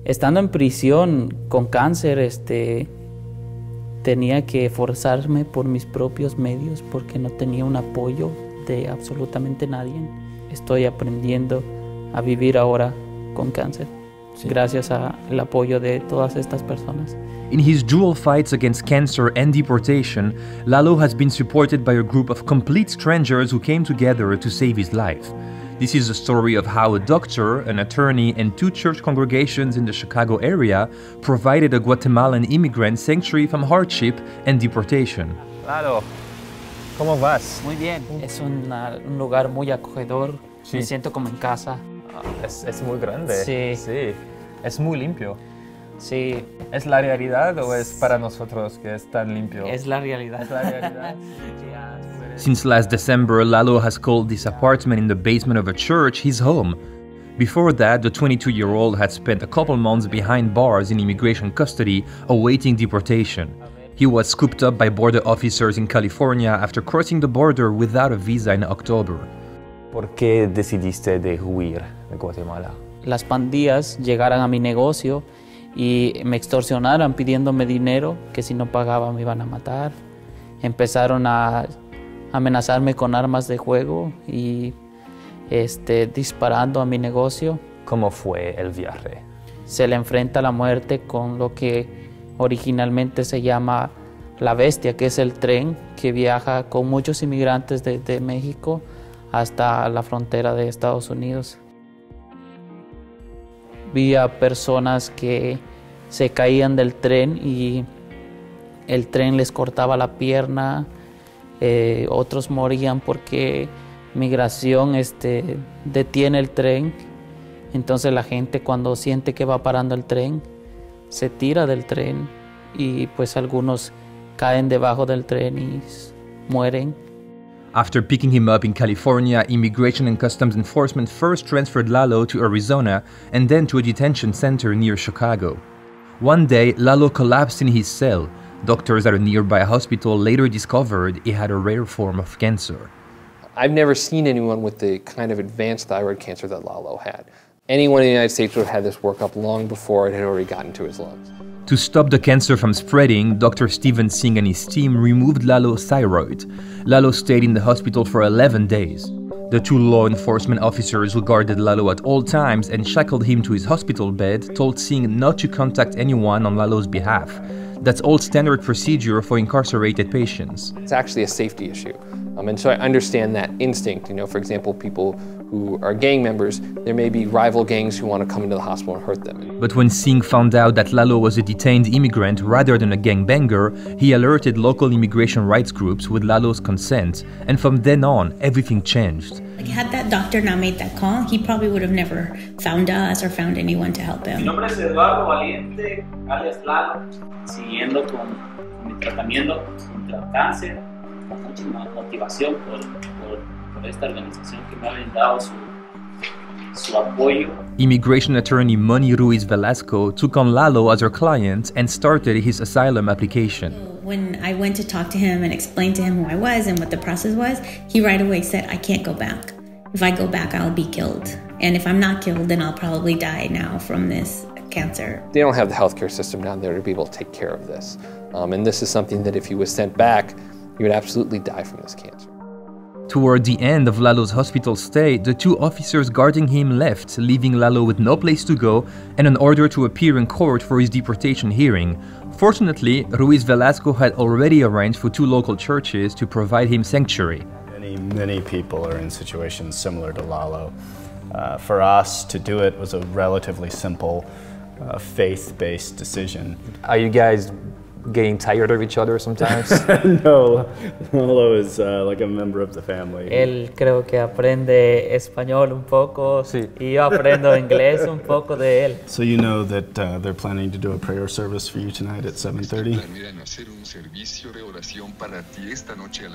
Estando en prisión con cáncer, tenía que esforzarme por mis propios medios porque no tenía un apoyo de absolutamente nadie. Estoy aprendiendo a vivir ahora con cáncer, gracias al apoyo de todas estas personas. In his dual fights against cancer and deportation, Lalo has been supported by a group of complete strangers who came together to save his life. This is the story of how a doctor, an attorney, and 2 church congregations in the Chicago area provided a Guatemalan immigrant sanctuary from hardship and deportation. Lalo, ¿cómo vas? Muy bien, es un lugar muy acogedor, Sí. me siento como en casa. Es muy grande. Sí. Sí. Es muy limpio. Sí, ¿Es la realidad o es para nosotros que es tan limpio? es la realidad. Es la realidad. Since last December, Lalo has called this apartment in the basement of a church his home. Before that, the 22-year-old had spent a couple months behind bars in immigration custody, awaiting deportation. He was scooped up by border officers in California after crossing the border without a visa in October. ¿Por qué decidiste de huir de Guatemala? Las pandillas llegaran a mi negocio y me extorsionaran pidiéndome dinero, que si no pagaba me iban a matar. Empezaron a amenazarme con armas de fuego y disparando a mi negocio. ¿Cómo fue el viaje? Se le enfrenta a la muerte con lo que originalmente se llama la bestia, que es el tren que viaja con muchos inmigrantes de México hasta la frontera de Estados Unidos. Vi a personas que se caían del tren y el tren les cortaba la pierna, otros morían porque migración detiene el tren. Entonces la gente, cuando siente que va parando el tren, se tira del tren y pues algunos caen debajo del tren y mueren. After picking him up in California, Immigration and Customs Enforcement first transferred Lalo to Arizona and then to a detention center near Chicago. One day, Lalo collapsed in his cell. Doctors at a nearby hospital later discovered he had a rare form of cancer. I've never seen anyone with the kind of advanced thyroid cancer that Lalo had. Anyone in the United States would have had this workup long before it had already gotten to his lungs. To stop the cancer from spreading, Dr. Steven Singh and his team removed Lalo's thyroid. Lalo stayed in the hospital for 11 days. The 2 law enforcement officers who guarded Lalo at all times and shackled him to his hospital bed told Singh not to contact anyone on Lalo's behalf. That's all standard procedure for incarcerated patients. It's actually a safety issue. And so I understand that instinct. For example, people who are gang members, there may be rival gangs who want to come into the hospital and hurt them. But when Singh found out that Lalo was a detained immigrant rather than a gangbanger, he alerted local immigration rights groups with Lalo's consent, and from then on, everything changed. Had that doctor not made that call, he probably would have never found us or found anyone to help him. Mi nombre es Eduardo Valiente, alias Lalo, siguiendo con mi tratamiento contra el cáncer, con mucha motivación por esta organización que me ha brindado su apoyo. Immigration attorney Moni Ruiz Velasco took on Lalo as her client and started his asylum application. When I went to talk to him and explain to him who I was and what the process was, he right away said, I can't go back. If I go back, I'll be killed. And if I'm not killed, then I'll probably die now from this cancer. They don't have the healthcare system down there to be able to take care of this. And this is something that if he was sent back, he would absolutely die from this cancer. Toward the end of Lalo's hospital stay, the 2 officers guarding him left, leaving Lalo with no place to go and an order to appear in court for his deportation hearing. Fortunately, Ruiz Velasco had already arranged for 2 local churches to provide him sanctuary. Many people are in situations similar to Lalo. For us to do it was a relatively simple, faith-based decision. Are you guys getting tired of each other sometimes? No, Lalo is like a member of the family. Él creo que aprende español un poco, Sí. Y yo aprendo inglés un poco de él. So you know that they're planning to do a prayer service for you tonight at 7:30?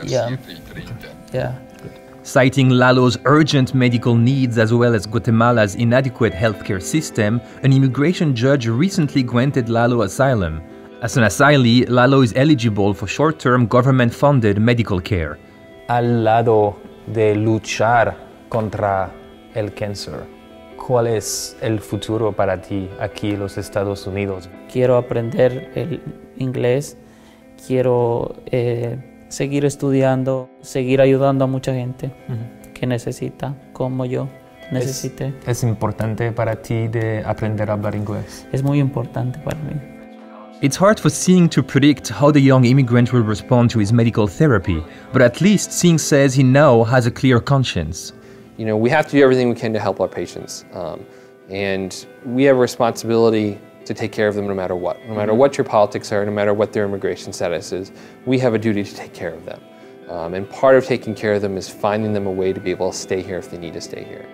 Yeah. Yeah. Citing Lalo's urgent medical needs as well as Guatemala's inadequate healthcare system, an immigration judge recently granted Lalo asylum. As an asylee, Lalo is eligible for short-term government-funded medical care. Al lado de luchar contra el cáncer, ¿Cuál es el futuro para ti aquí en los Estados Unidos? Quiero aprender el inglés, quiero seguir estudiando, seguir ayudando a mucha gente que necesita, como yo necesité. ¿Es importante para ti de aprender a hablar inglés? Es muy importante para mí. It's hard for Singh to predict how the young immigrant will respond to his medical therapy, but at least Singh says he now has a clear conscience. You know, we have to do everything we can to help our patients. And we have a responsibility to take care of them no matter what. No matter what your politics are, no matter what their immigration status is, we have a duty to take care of them. And part of taking care of them is finding them a way to be able to stay here if they need to stay here.